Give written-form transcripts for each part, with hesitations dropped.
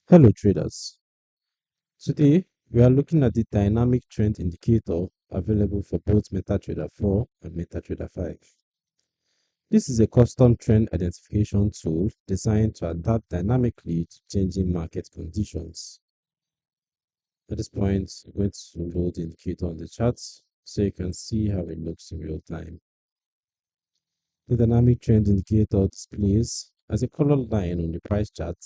Hello traders. Today we are looking at the dynamic trend indicator available for both MetaTrader 4 and MetaTrader 5. This is a custom trend identification tool designed to adapt dynamically to changing market conditions. At this point, I'm going to load the indicator on the chart so you can see how it looks in real time. The dynamic trend indicator displays as a colored line on the price chart.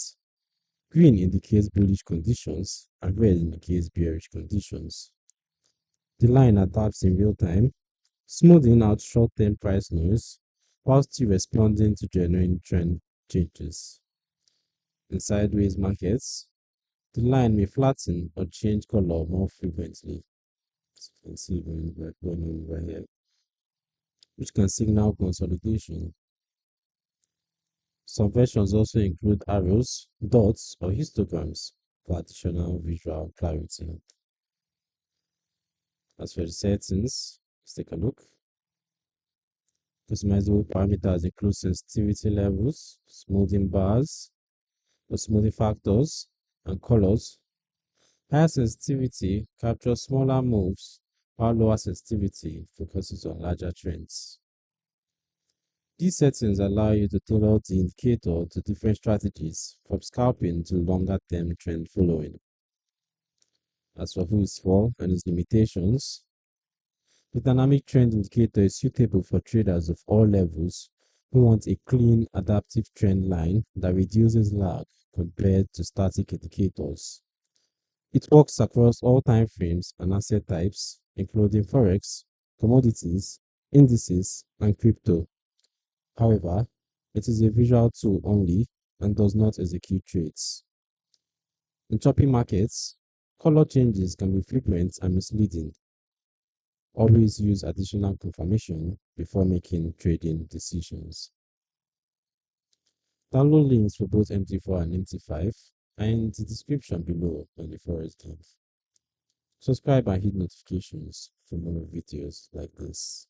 Green indicates bullish conditions and red indicates bearish conditions. The line adapts in real time, smoothing out short-term price noise while still responding to genuine trend changes. In sideways markets, the line may flatten or change color more frequently, as you can see going on over here, which can signal consolidation. Some versions also include arrows, dots, or histograms for additional visual clarity. As for the settings, let's take a look. Customizable parameters include sensitivity levels, smoothing bars, or smoothing factors, and colors. Higher sensitivity captures smaller moves, while lower sensitivity focuses on larger trends. These settings allow you to tailor the indicator to different strategies, from scalping to longer-term trend following. As for who is for and its limitations, the dynamic trend indicator is suitable for traders of all levels who want a clean, adaptive trend line that reduces lag compared to static indicators. It works across all time frames and asset types, including Forex, commodities, indices, and crypto. However, it is a visual tool only and does not execute trades. In choppy markets, color changes can be frequent and misleading. Always use additional confirmation before making trading decisions. Download links for both MT4 and MT5 are in the description below on the Forex link. Subscribe and hit notifications for more videos like this.